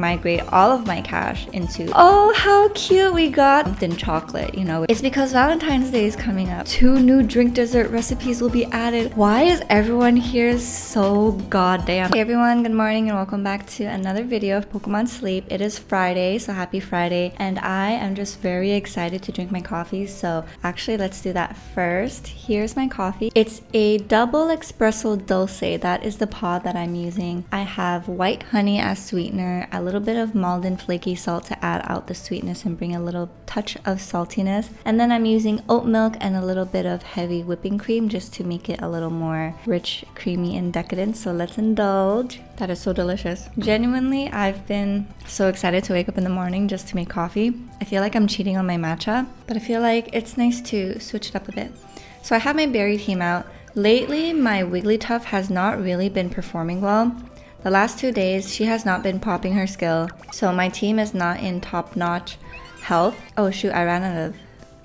migrate all of my cash into, oh, how cute, we got something chocolate, you know. It's because Valentine's Day is coming up. 2 new drink dessert recipes will be added. Why is everyone here so goddamn? Hey everyone, good morning and welcome back to another video of Pokemon Sleep. It is Friday, so happy Friday, and I am just very excited to drink my coffee. So actually, let's do that first. Here's my coffee. It's a double espresso dulce. That is the pod that I'm using. I have white honey as sweetener, a little bit of Malden flaky salt to add out the sweetness and bring a little touch of saltiness, and then I'm using oat milk and a little bit of heavy whipping cream just to make it a little more rich, creamy, and decadent. So let's indulge. That is so delicious. Genuinely, I've been so excited to wake up in the morning just to make coffee. I feel like I'm cheating on my matcha, but I feel like it's nice to switch it up a bit. So I have my berry team out. Lately, my Wigglytuff has not really been performing well. The last 2 days, she has not been popping her skill, so my team is not in top-notch health. Oh shoot, I ran out of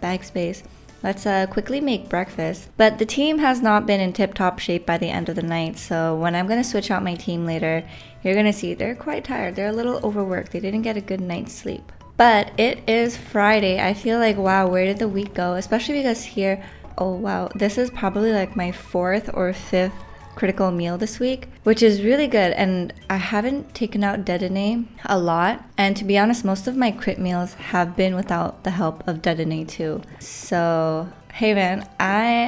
bag space. Let's quickly make breakfast. But the team has not been in tip-top shape by the end of the night, so when I'm gonna switch out my team later, you're gonna see they're quite tired. They're a little overworked. They didn't get a good night's sleep. But it is Friday. I feel like, wow, where did the week go? Especially because here, oh wow, this is probably like my 4th or 5th critical meal this week, which is really good, and I haven't taken out Dedenne a lot, and to be honest, most of my crit meals have been without the help of Dedenne too. So hey man,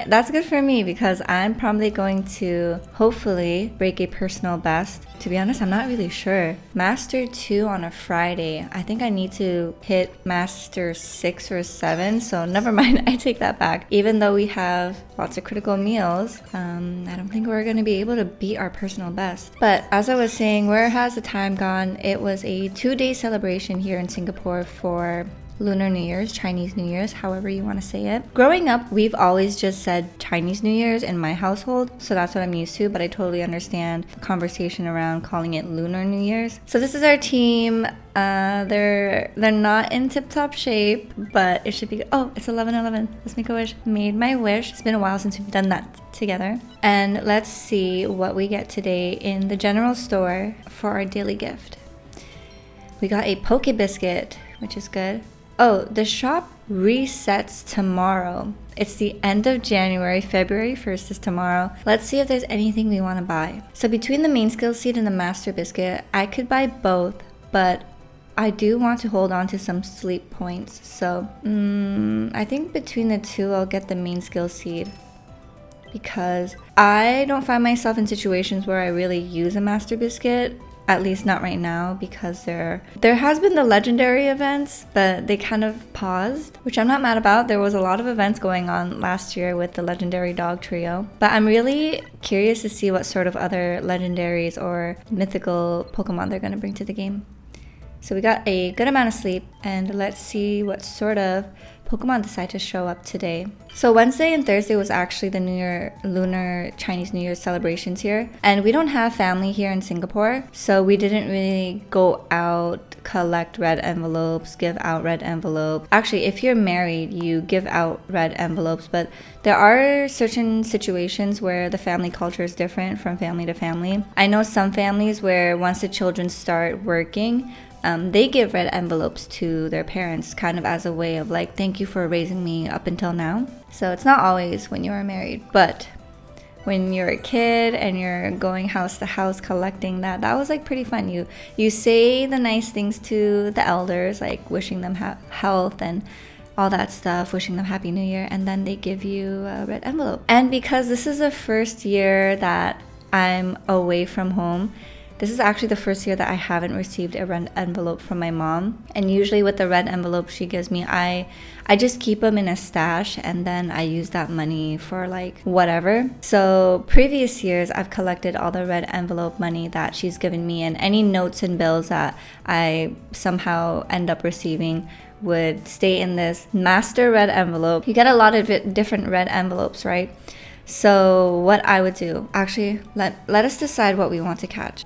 that's good for me because I'm probably going to hopefully break a personal best. To be honest, I'm not really sure. Master 2 on a Friday. I think I need to hit Master 6 or 7, so never mind, I take that back. Even though we have lots of critical meals, I don't think we're gonna be able to beat our personal best. But as I was saying, where has the time gone? It was a 2-day celebration here in Singapore for Lunar New Year's, Chinese New Year's, however you want to say it. Growing up, we've always just said Chinese New Year's in my household, so that's what I'm used to, but I totally understand the conversation around calling it Lunar New Year's. So this is our team. They're not in tip-top shape, but it should be, oh, it's 11:11. Let's make a wish. Made my wish. It's been a while since we've done that together. And let's see what we get today in the general store for our daily gift. We got a Poke Biscuit, which is good. Oh, the shop resets tomorrow. It's the end of January. February 1st is tomorrow. Let's see if there's anything we want to buy. So between the main skill seed and the master biscuit, I could buy both, but I do want to hold on to some sleep points. So I think between the two, I'll get the main skill seed because I don't find myself in situations where I really use a master biscuit. At least not right now, because there has been the legendary events, but they kind of paused, which I'm not mad about. There was a lot of events going on last year with the legendary dog trio, but I'm really curious to see what sort of other legendaries or mythical Pokemon they're going to bring to the game. So we got a good amount of sleep, and let's see what sort of Pokemon decide to show up today. So Wednesday and Thursday was actually the Lunar Chinese New Year celebrations here, and we don't have family here in Singapore, so we didn't really go out, collect red envelopes, give out red envelopes. Actually, if you're married, you give out red envelopes, but there are certain situations where the family culture is different from family to family. I know some families where once the children start working, they give red envelopes to their parents kind of as a way of like, thank you for raising me up until now. So it's not always when you are married, but when you're a kid and you're going house to house collecting that was like pretty fun. You say the nice things to the elders, like wishing them health and all that stuff, wishing them Happy New Year, and then they give you a red envelope. And because this is the first year that I'm away from home, this is actually the first year that I haven't received a red envelope from my mom. And usually with the red envelope she gives me, I just keep them in a stash and then I use that money for like whatever. So previous years, I've collected all the red envelope money that she's given me, and any notes and bills that I somehow end up receiving would stay in this master red envelope. You get a lot of different red envelopes, right? So what I would do, actually, let us decide what we want to catch.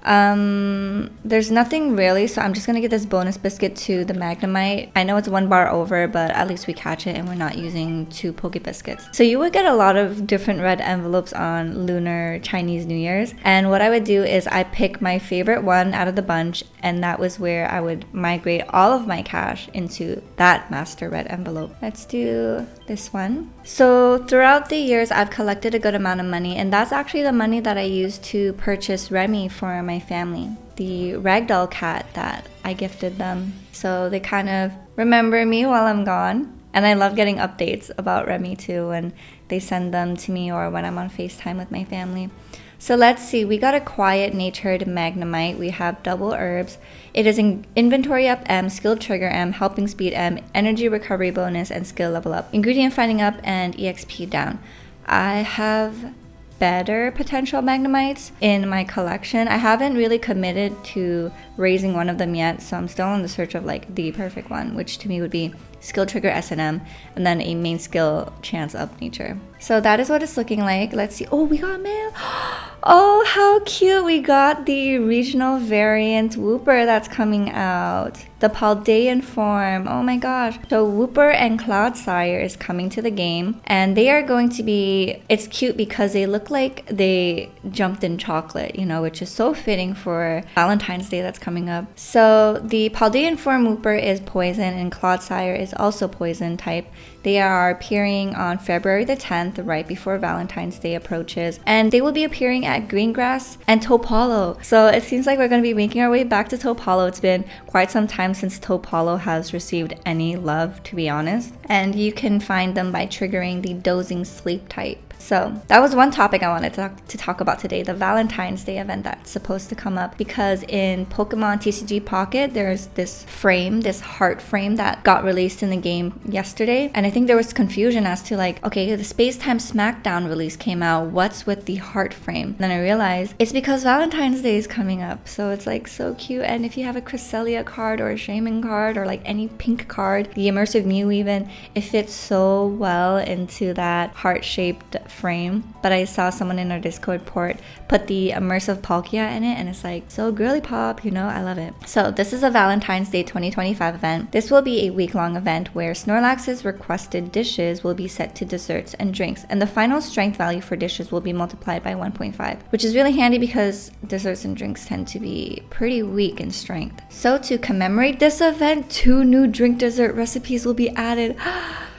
There's nothing really, so I'm just gonna give this bonus biscuit to the Magnemite. I know it's 1 bar over, but at least we catch it and we're not using 2 Poke Biscuits. So you would get a lot of different red envelopes on Lunar Chinese New Year's. And what I would do is I pick my favorite one out of the bunch and that was where I would migrate all of my cash into that Master Red envelope. Let's do this one. So throughout the years, I've collected a good amount of money, and that's actually the money that I used to purchase Remy for my family, the ragdoll cat that I gifted them. So they kind of remember me while I'm gone. And I love getting updates about Remy too when they send them to me or when I'm on FaceTime with my family. So let's see, we got a quiet natured Magnemite. We have double herbs. It is in inventory up M, skill trigger M, helping speed M, energy recovery bonus, and skill level up. Ingredient finding up and EXP down. I have better potential Magnemites in my collection. I haven't really committed to raising one of them yet, so I'm still on the search of like the perfect one, which to me would be skill trigger S&M and then a main skill chance up nature. So that is what it's looking like. Let's see. Oh, we got mail. Oh, how cute. We got the regional variant Wooper that's coming out. The Paldean form. Oh my gosh. So Wooper and Cloudsire is coming to the game, and they are going to be, it's cute because they look like they jumped in chocolate, you know, which is so fitting for Valentine's Day that's coming up. So the Paldean form Wooper is poison and Cloudsire is also poison type. They are appearing on February the 10th, right before Valentine's Day approaches, and they will be appearing at Greengrass and Topalo. So it seems like we're going to be making our way back to Topalo. It's been quite some time since Topalo has received any love, to be honest, and you can find them by triggering the dozing sleep type. So that was one topic I wanted to talk about today, the Valentine's Day event that's supposed to come up, because in Pokemon TCG Pocket, there's this frame, this heart frame that got released in the game yesterday. And I think there was confusion as to like, okay, the Space Time Smackdown release came out, what's with the heart frame? And then I realized it's because Valentine's Day is coming up. So it's like so cute. And if you have a Cresselia card or a Shaman card or like any pink card, the Immersive Mew even, it fits so well into that heart-shaped frame. But I saw someone in our Discord put the immersive Palkia in it, and it's like so girly pop, you know. I love it. So this is a Valentine's Day 2025 event. This will be a week-long event where Snorlax's requested dishes will be set to desserts and drinks, and the final strength value for dishes will be multiplied by 1.5, which is really handy because desserts and drinks tend to be pretty weak in strength. So to commemorate this event, 2 new drink dessert recipes will be added.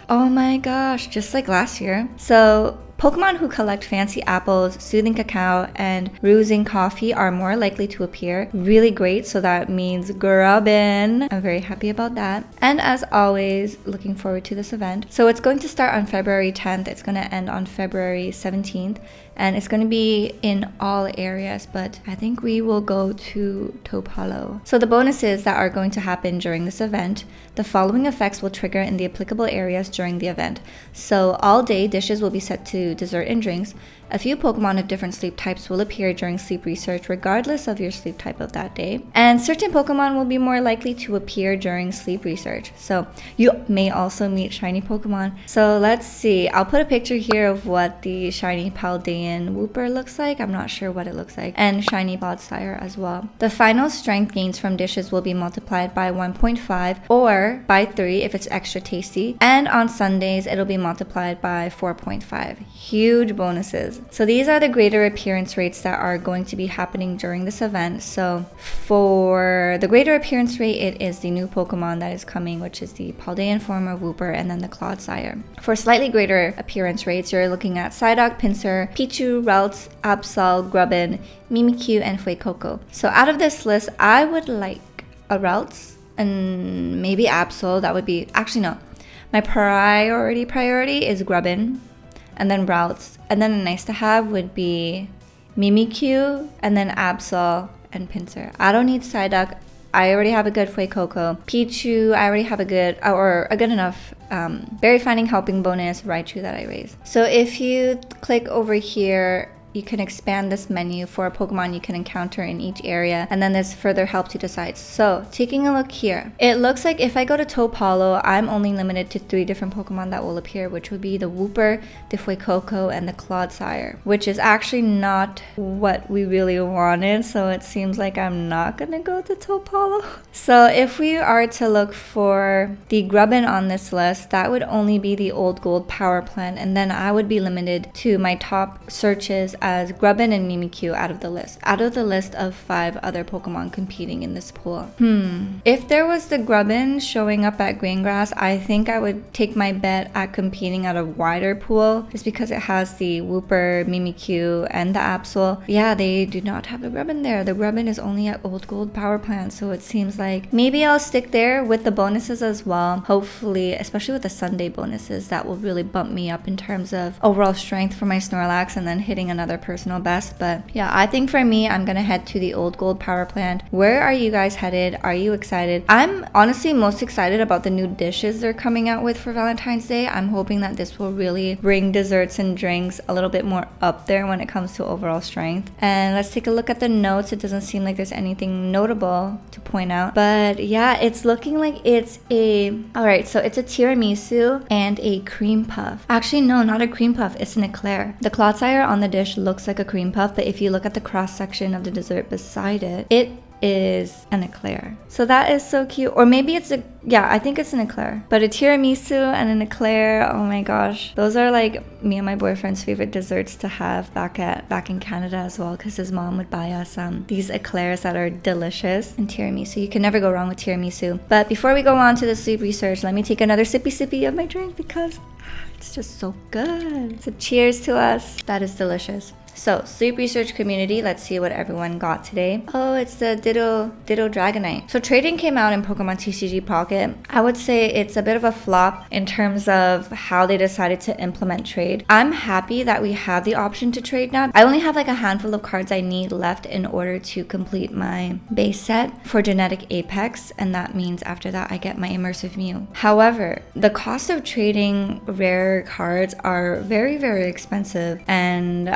Oh my gosh, just like last year. So Pokemon who collect fancy apples, soothing cacao, and rousing coffee are more likely to appear. Really great, so that means grubbin. I'm very happy about that. And as always, looking forward to this event. So it's going to start on February 10th. It's going to end on February 17th. And it's going to be in all areas, but I think we will go to Topalo. So the bonuses that are going to happen during this event, the following effects will trigger in the applicable areas during the event. So all day dishes will be set to dessert and drinks. A few Pokemon of different sleep types will appear during sleep research regardless of your sleep type of that day. And certain Pokemon will be more likely to appear during sleep research. So you may also meet shiny Pokemon. So let's see. I'll put a picture here of what the shiny Paldean Wooper looks like. I'm not sure what it looks like. And shiny Cloudsire as well. The final strength gains from dishes will be multiplied by 1.5 or by 3 if it's extra tasty. And on Sundays, it'll be multiplied by 4.5. Huge bonuses. So these are the greater appearance rates that are going to be happening during this event. So for the greater appearance rate, it is the new Pokemon that is coming, which is the Paldean form of Wooper and then the Cloudsire. For slightly greater appearance rates, you're looking at Psyduck, Pinsir, Pichu, Ralts, Absol, Grubbin, Mimikyu, and Fuecoco. So out of this list, I would like a Ralts and maybe Absol. That would be, actually no. My priority is Grubbin, and then Ralts, and then a nice to have would be Mimikyu, and then Absol and Pinsir. I don't need Psyduck. I already have a good Fuecoco. Pichu, I already have a good enough berry finding helping bonus Raichu that I raised. So if you click over here, you can expand this menu for a Pokemon you can encounter in each area, and then this further helps you decide. So taking a look here, it looks like if I go to Topalo, I'm only limited to 3 different Pokemon that will appear, which would be the Wooper, the Fuecoco, and the Cloudsire, which is actually not what we really wanted. So it seems like I'm not gonna go to Topalo. So if we are to look for the Grubbin on this list, that would only be the Old Gold Power Plant, and then I would be limited to my top searches as Grubbin and Mimikyu out of the list of 5 other Pokemon competing in this pool. If there was the Grubbin showing up at Graingrass, I think I would take my bet at competing at a wider pool, just because it has the Wooper, Mimikyu, and the Absol. Yeah, they do not have the Grubbin there. The Grubbin is only at Old Gold Power Plant, so it seems like maybe I'll stick there with the bonuses as well. Hopefully, especially with the Sunday bonuses, that will really bump me up in terms of overall strength for my Snorlax and then hitting another personal best. But yeah, I think for me, I'm gonna head to the Old Gold Power Plant. Where are you guys headed? Are you excited? I'm honestly most excited about the new dishes they're coming out with for Valentine's Day. I'm hoping that this will really bring desserts and drinks a little bit more up there when it comes to overall strength. And let's take a look at the notes. It doesn't seem like there's anything notable to point out, but yeah, it's looking like it's alright, so it's a tiramisu and a cream puff. Actually, no, not a cream puff, it's an eclair. The Clodsire on the dish looks like a cream puff, but if you look at the cross section of the dessert beside it, it is an eclair. So that is so cute. Or maybe it's I think it's an eclair. But a tiramisu and an eclair, oh my gosh. Those are like me and my boyfriend's favorite desserts to have back in Canada as well, because his mom would buy us these eclairs that are delicious. And tiramisu, you can never go wrong with tiramisu. But before we go on to the sleep research, let me take another sippy of my drink because it's just so good. So cheers to us. That is delicious. So, sleep research community, let's see what everyone got today. Oh, it's the Ditto Dragonite. So, trading came out in Pokemon TCG Pocket. I would say it's a bit of a flop in terms of how they decided to implement trade. I'm happy that we have the option to trade now. I only have like a handful of cards I need left in order to complete my base set for Genetic Apex, and that means after that I get my Immersive Mew. However, the cost of trading rare cards are very, very expensive, and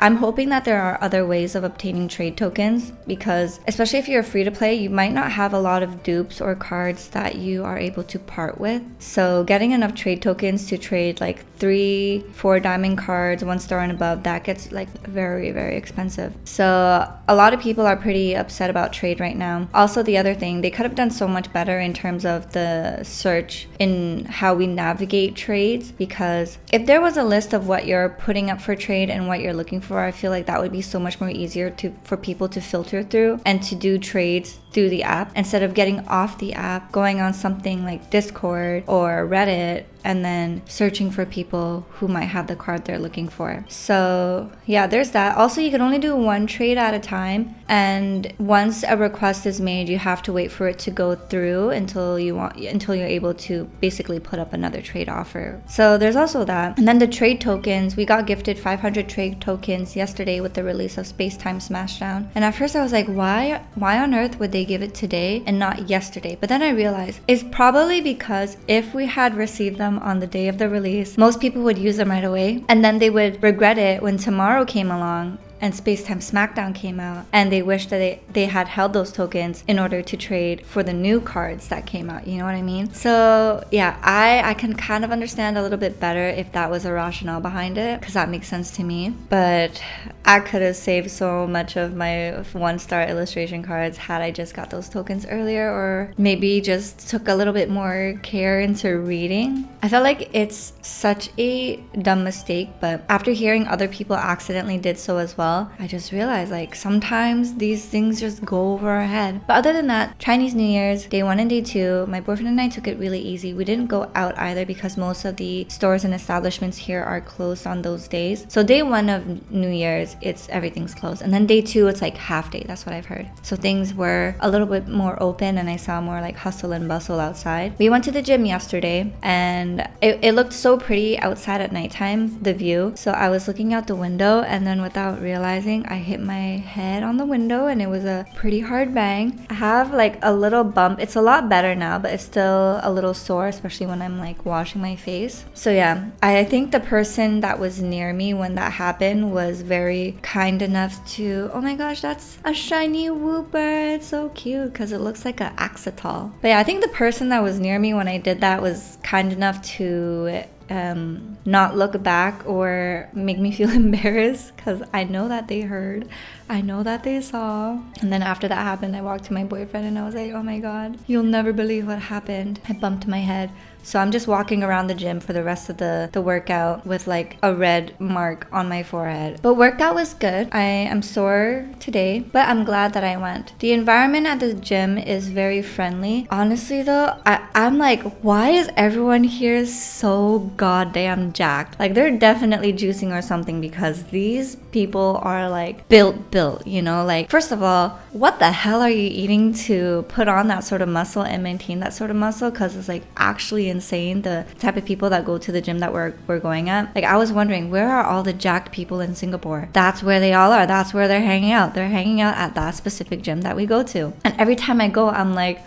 I'm hoping that there are other ways of obtaining trade tokens, because especially if you're free to play, you might not have a lot of dupes or cards that you are able to part with. So getting enough trade tokens to trade like 3-4 diamond cards, 1 star and above, that gets like very, very expensive. So a lot of people are pretty upset about trade right now. Also, the other thing, they could have done so much better in terms of the search in how we navigate trades, because if there was a list of what you're putting up for trade and what you're looking for, I feel like that would be so much more easier for people to filter through and to do trades through the app, instead of getting off the app, going on something like Discord or Reddit, and then searching for people who might have the card they're looking for. So yeah, there's that. Also, you can only do 1 trade at a time, and once a request is made, you have to wait for it to go through until you're able to basically put up another trade offer. So there's also that. And then the trade tokens, we got gifted 500 trade tokens yesterday with the release of Space Time Smashdown. And at first I was like, why on earth would they give it today and not yesterday? But then I realized it's probably because if we had received them on the day of the release, most people would use them right away, and then they would regret it when tomorrow came along and Space Time Smackdown came out, and they wish that they had held those tokens in order to trade for the new cards that came out, you know what I mean? So yeah, I can kind of understand a little bit better if that was a rationale behind it, because that makes sense to me. But I could have saved so much of my 1-star illustration cards had I just got those tokens earlier, or maybe just took a little bit more care into reading. I felt like it's such a dumb mistake, but after hearing other people accidentally did so as well, I just realized like sometimes these things just go over our head. But other than that, Chinese New Year's, day 1 and day 2, my boyfriend and I took it really easy. We didn't go out either because most of the stores and establishments here are closed on those days. So day 1 of New Year's, everything's closed. And then day 2, it's like half day. That's what I've heard. So things were a little bit more open, and I saw more like hustle and bustle outside. We went to the gym yesterday, and it looked so pretty outside at nighttime, the view. So I was looking out the window, and then without realizing, I hit my head on the window, and it was a pretty hard bang. I have like a little bump. It's a lot better now, but it's still a little sore, especially when I'm like washing my face. So yeah, I think the person that was near me when that happened was very kind enough to, oh my gosh, that's a shiny Wooper. It's so cute because it looks like an Axetal. But yeah, I think the person that was near me when I did that was kind enough to not look back or make me feel embarrassed, because I know that they heard, I know that they saw. And then after that happened, I walked to my boyfriend and I was like, oh my god, you'll never believe what happened. I bumped my head. So I'm just walking around the gym for the rest of the workout with like a red mark on my forehead. But workout was good. I am sore today, but I'm glad that I went. The environment at the gym is very friendly. Honestly though, I'm like, why is everyone here so goddamn jacked? Like they're definitely juicing or something, because these people are like built, you know? Like, first of all, what the hell are you eating to put on that sort of muscle and maintain that sort of muscle? Because it's like actually insane, the type of people that go to the gym that we're going at. Like I was wondering, where are all the jacked people in Singapore? That's where they all are. That's where they're hanging out. They're hanging out at that specific gym that we go to. And every time I go, I'm like,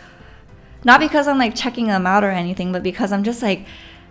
not because I'm like checking them out or anything, but because I'm just like,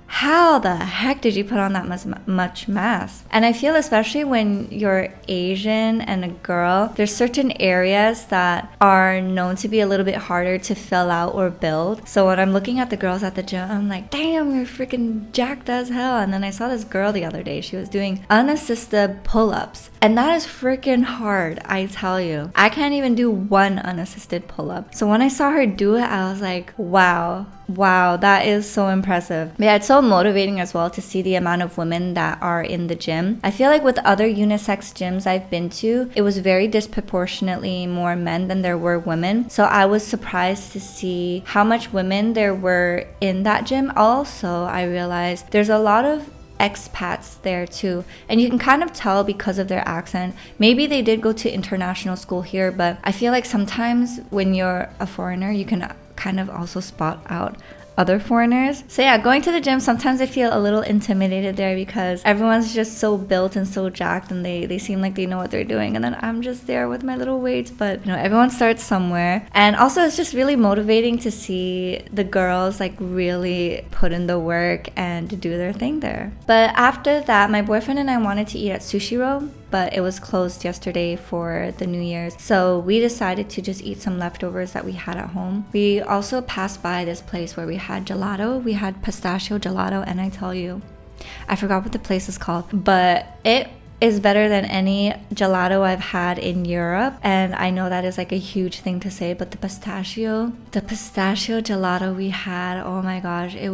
how the heck did you put on that much mass? And I feel especially when you're Asian and a girl, there's certain areas that are known to be a little bit harder to fill out or build. So when I'm looking at the girls at the gym, I'm like, damn, you're freaking jacked as hell. And then I saw this girl the other day. She was doing unassisted pull-ups. And that is freaking hard, I tell you. I can't even do one unassisted pull-up. So when I saw her do it, I was like, wow, that is so impressive. But yeah, it's so motivating as well to see the amount of women that are in the gym. I feel like with other unisex gyms I've been to, it was very disproportionately more men than there were women. So I was surprised to see how much women there were in that gym. Also, I realized there's a lot of expats there too, and you can kind of tell because of their accent. Maybe they did go to international school here, but I feel like sometimes when you're a foreigner, you can kind of also spot out other foreigners. So yeah, going to the gym, sometimes I feel a little intimidated there because everyone's just so built and so jacked, and they seem like they know what they're doing, and then I'm just there with my little weights. But you know, everyone starts somewhere. And also it's just really motivating to see the girls like really put in the work and do their thing there. But after that, my boyfriend and I wanted to eat at Sushi Row, but it was closed yesterday for the New Year's. So we decided to just eat some leftovers that we had at home. We also passed by this place where we had gelato. We had pistachio gelato, and I tell you, I forgot what the place is called, but it is better than any gelato I've had in Europe. And I know that is like a huge thing to say, but the pistachio gelato we had, oh my gosh, it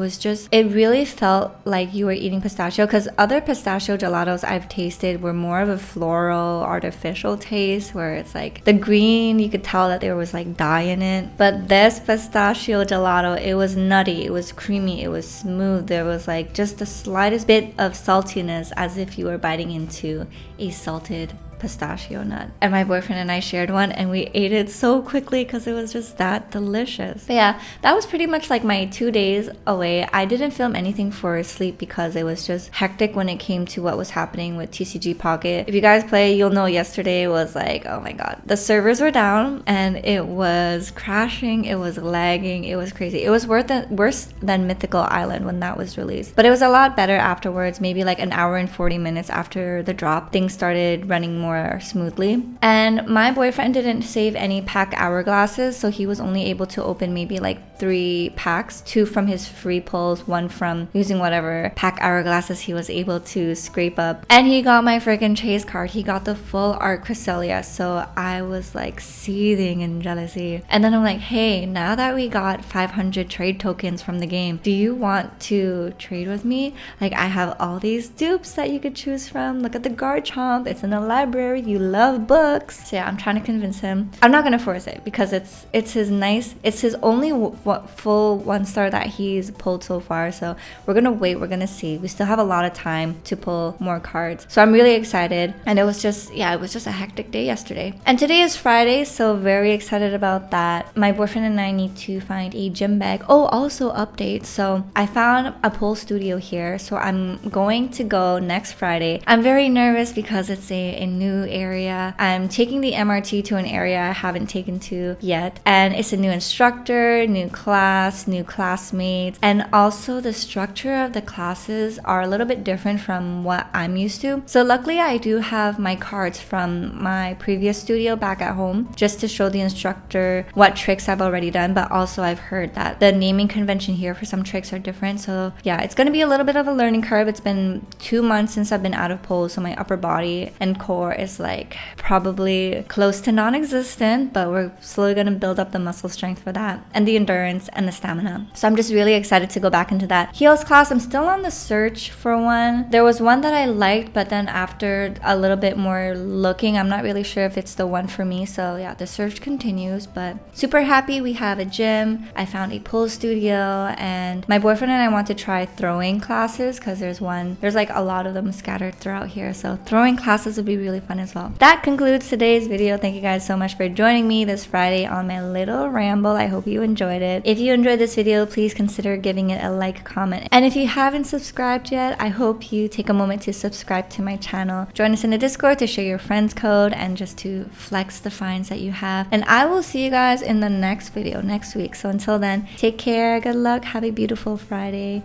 really felt like you were eating pistachio, because other pistachio gelatos I've tasted were more of a floral, artificial taste, where it's like the green, you could tell that there was like dye in it. But this pistachio gelato, it was nutty, it was creamy, it was smooth. There was like just the slightest bit of saltiness, as if you were biting into a salted pistachio nut. And my boyfriend and I shared one, and we ate it so quickly because it was just that delicious. But yeah, that was pretty much like my 2 days away. I didn't film anything for sleep because it was just hectic when it came to what was happening with TCG Pocket. If you guys play, you'll know yesterday was like, oh my god, the servers were down and it was crashing, it was lagging, it was crazy. It was worse than Mythical Island when that was released, but it was a lot better afterwards. Maybe like an hour and 40 minutes after the drop, things started running more smoothly. And my boyfriend didn't save any pack hourglasses, so he was only able to open maybe like 3 packs, 2 from his free pulls, 1 from using whatever pack hourglasses he was able to scrape up. And he got my freaking chase card. He got the full art Cresselia, so I was like seething in jealousy. And then I'm like, hey, now that we got 500 trade tokens from the game, do you want to trade with me? Like, I have all these dupes that you could choose from. Look at the Garchomp, it's in a library, you love books. So yeah, I'm trying to convince him. I'm not gonna force it because it's his only full 1-star that he's pulled so far. So we're gonna wait, we're gonna see. We still have a lot of time to pull more cards, so I'm really excited. And it was just a hectic day yesterday, and today is Friday, so very excited about that. My boyfriend and I need to find a gym bag. Oh, also update, so I found a pole studio here, so I'm going to go next Friday. I'm very nervous because it's a new new area. I'm taking the MRT to an area I haven't taken to yet, and it's a new instructor, new class, new classmates, and also the structure of the classes are a little bit different from what I'm used to. So luckily I do have my cards from my previous studio back at home just to show the instructor what tricks I've already done, but also I've heard that the naming convention here for some tricks are different. So yeah, it's going to be a little bit of a learning curve. It's been 2 months since I've been out of pole, so my upper body and core is like probably close to non-existent, but we're slowly going to build up the muscle strength for that and the endurance and the stamina. So I'm just really excited to go back into that heels class. I'm still on the search for one. There was one that I liked, but then after a little bit more looking, I'm not really sure if it's the one for me. So yeah, the search continues, but super happy we have a gym. I found a pole studio, and my boyfriend and I want to try throwing classes because there's like a lot of them scattered throughout here. So throwing classes would be really fun as well. That concludes today's video. Thank you guys so much for joining me this Friday on my little ramble. I hope you enjoyed it. If you enjoyed this video, please consider giving it a like, comment, and if you haven't subscribed yet, I hope you take a moment to subscribe to my channel. Join us in the Discord to share your friend's code and just to flex the finds that you have. And I will see you guys in the next video next week. So until then, take care, good luck, have a beautiful Friday.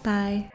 Bye.